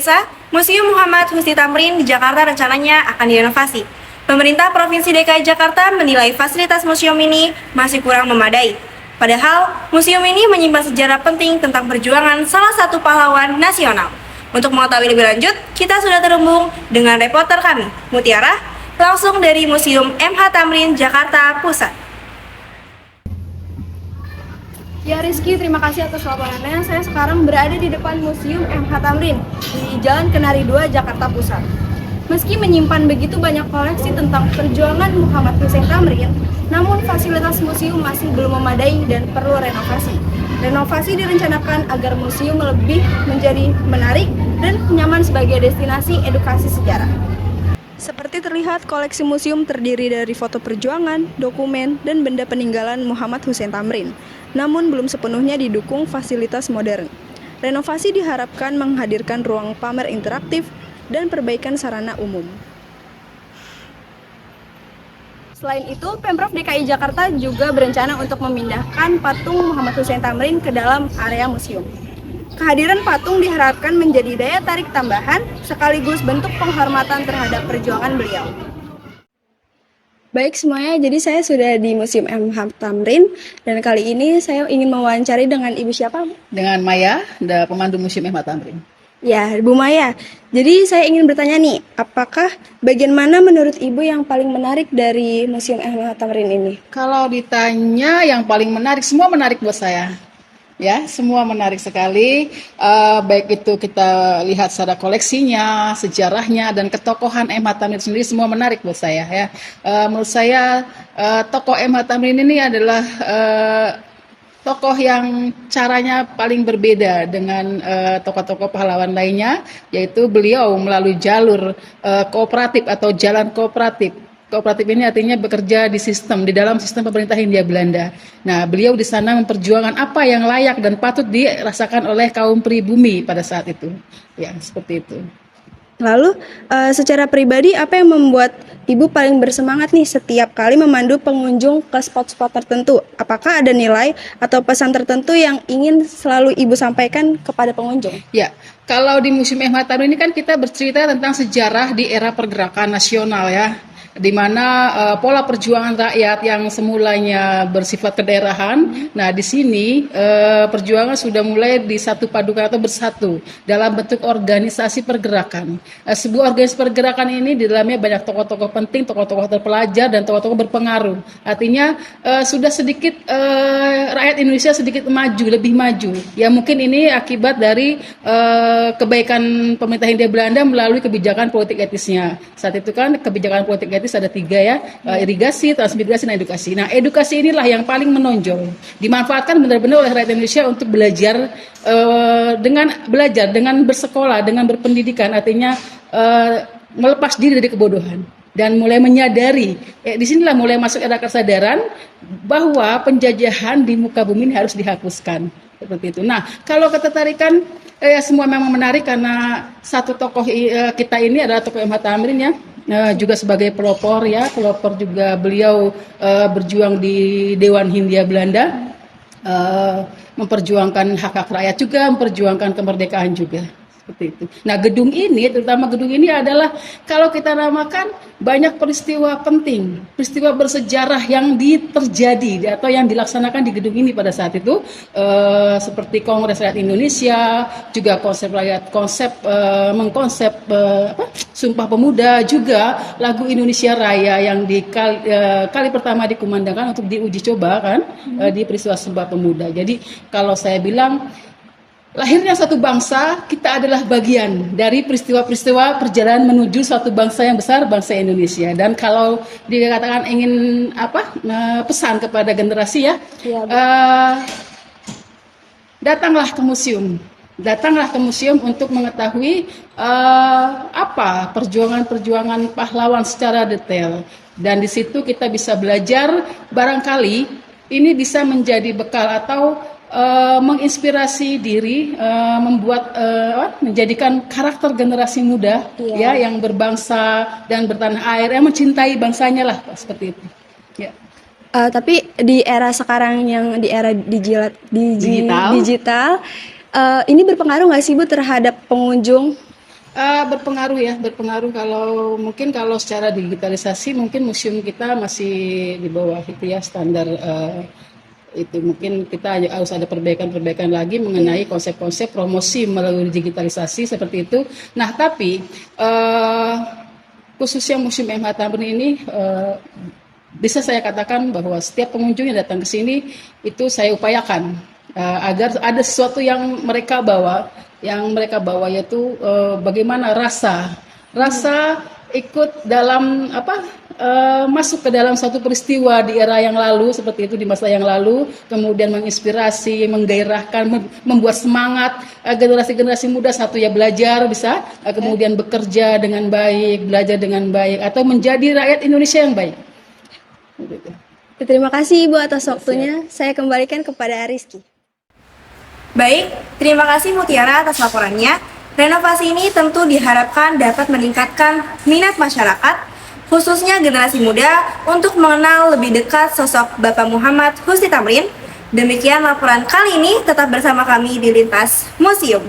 pemirsa, Museum Muhammad Husni Tamrin di Jakarta rencananya akan direnovasi. Pemerintah Provinsi DKI Jakarta menilai fasilitas museum ini masih kurang memadai. Padahal, museum ini menyimpan sejarah penting tentang perjuangan salah satu pahlawan nasional. Untuk mengetahui lebih lanjut, kita sudah terhubung dengan reporter kami, Mutiara, langsung dari Museum MH Tamrin, Jakarta Pusat. Ya Rizky, terima kasih atas laporannya. Saya sekarang berada di depan Museum MH Tamrin di Jalan Kenari 2, Jakarta Pusat. Meski menyimpan begitu banyak koleksi tentang perjuangan Muhammad Hussein Tamrin, namun fasilitas museum masih belum memadai dan perlu renovasi. Renovasi direncanakan agar museum lebih menjadi menarik dan nyaman sebagai destinasi edukasi sejarah. Seperti terlihat, koleksi museum terdiri dari foto perjuangan, dokumen, dan benda peninggalan Muhammad Hussein Tamrin, namun belum sepenuhnya didukung fasilitas modern. Renovasi diharapkan menghadirkan ruang pamer interaktif dan perbaikan sarana umum. Selain itu, Pemprov DKI Jakarta juga berencana untuk memindahkan patung Muhammad Hussein Tamrin ke dalam area museum. Kehadiran patung diharapkan menjadi daya tarik tambahan sekaligus bentuk penghormatan terhadap perjuangan beliau. Baik semuanya, jadi saya sudah di Museum MH Tamrin dan kali ini saya ingin mewawancari dengan Ibu siapa? Dengan Maya, pemandu Museum MH Tamrin. Ya, Bu Maya. Jadi saya ingin bertanya nih, apakah bagian mana menurut Ibu yang paling menarik dari Museum MH Tamrin ini? Kalau ditanya yang paling menarik, semua menarik buat saya. Ya, semua menarik sekali. Baik itu kita lihat secara koleksinya, sejarahnya, dan ketokohan MH Tamrin sendiri semua menarik buat saya. Ya, menurut saya tokoh MH Tamrin ini adalah tokoh yang caranya paling berbeda dengan tokoh-tokoh pahlawan lainnya, yaitu beliau melalui jalur kooperatif atau jalan kooperatif. Kooperatif ini artinya bekerja di dalam sistem pemerintah Hindia Belanda. Nah, beliau di sana memperjuangkan apa yang layak dan patut dirasakan oleh kaum pribumi pada saat itu. Ya, seperti itu. Lalu, secara pribadi apa yang membuat Ibu paling bersemangat nih setiap kali memandu pengunjung ke spot-spot tertentu? Apakah ada nilai atau pesan tertentu yang ingin selalu Ibu sampaikan kepada pengunjung? Ya, kalau di Museum MH Tamrin ini kan kita bercerita tentang sejarah di era pergerakan nasional ya, di mana pola perjuangan rakyat yang semulanya bersifat kedaerahan, nah di sini perjuangan sudah mulai disatupadukan atau bersatu dalam bentuk organisasi pergerakan. Sebuah organisasi pergerakan ini di dalamnya banyak tokoh-tokoh penting, tokoh-tokoh terpelajar dan tokoh-tokoh berpengaruh. Artinya sudah sedikit rakyat Indonesia sedikit maju, lebih maju. Ya mungkin ini akibat dari kebaikan pemerintah Hindia Belanda melalui kebijakan politik etisnya. Saat itu kan kebijakan politik etis ada 3 ya, irigasi, transmigrasi, dan edukasi. Nah, edukasi inilah yang paling menonjol, dimanfaatkan benar-benar oleh rakyat Indonesia untuk belajar dengan bersekolah, dengan berpendidikan, artinya melepas diri dari kebodohan dan mulai menyadari. Disinilah mulai masuk era kesadaran bahwa penjajahan di muka bumi ini harus dihapuskan. Seperti itu. Nah, kalau ketertarikan semua memang menarik karena satu tokoh kita ini adalah tokoh MH Tamrin ya. Juga sebagai pelopor ya, pelopor juga beliau berjuang di Dewan Hindia Belanda, memperjuangkan hak-hak rakyat juga, memperjuangkan kemerdekaan juga. Seperti itu. Nah, gedung ini, terutama gedung ini adalah kalau kita namakan banyak peristiwa penting, peristiwa bersejarah yang terjadi atau yang dilaksanakan di gedung ini pada saat itu, seperti Kongres Rakyat Indonesia, juga mengkonsep Sumpah Pemuda, juga lagu Indonesia Raya yang kali pertama dikumandangkan untuk diuji coba kan di peristiwa Sumpah Pemuda. Jadi kalau saya bilang lahirnya satu bangsa, kita adalah bagian dari peristiwa-peristiwa perjalanan menuju suatu bangsa yang besar, bangsa Indonesia. Dan kalau dikatakan ingin pesan kepada generasi ya, datanglah ke museum. Datanglah ke museum untuk mengetahui apa perjuangan-perjuangan pahlawan secara detail. Dan di situ kita bisa belajar, barangkali ini bisa menjadi bekal atau menginspirasi diri, menjadikan karakter generasi muda ya yang berbangsa dan bertanah air, yang mencintai bangsanya lah, seperti itu. Ya. Tapi di era sekarang yang di era digital, ini berpengaruh nggak sih Bu terhadap pengunjung? Berpengaruh ya, berpengaruh. Kalau secara digitalisasi mungkin museum kita masih di bawah itu ya standar, itu mungkin kita harus ada perbaikan-perbaikan lagi mengenai konsep-konsep promosi melalui digitalisasi seperti itu. Nah, tapi khususnya Museum MH Tamrin ini, bisa saya katakan bahwa setiap pengunjung yang datang ke sini itu saya upayakan agar ada sesuatu yang mereka bawa, yaitu bagaimana rasa ikut dalam masuk ke dalam satu peristiwa di era yang lalu, seperti itu di masa yang lalu, kemudian menginspirasi, menggairahkan, membuat semangat generasi-generasi muda, satu ya belajar bisa, kemudian bekerja dengan baik, belajar dengan baik, atau menjadi rakyat Indonesia yang baik. Terima kasih Ibu atas waktunya. Saya kembalikan kepada Rizky. Baik, terima kasih Mutiara atas laporannya. Renovasi ini tentu diharapkan dapat meningkatkan minat masyarakat, khususnya generasi muda, untuk mengenal lebih dekat sosok Bapak Muhammad Husni Tamrin. Demikian laporan kali ini, tetap bersama kami di Lintas Museum.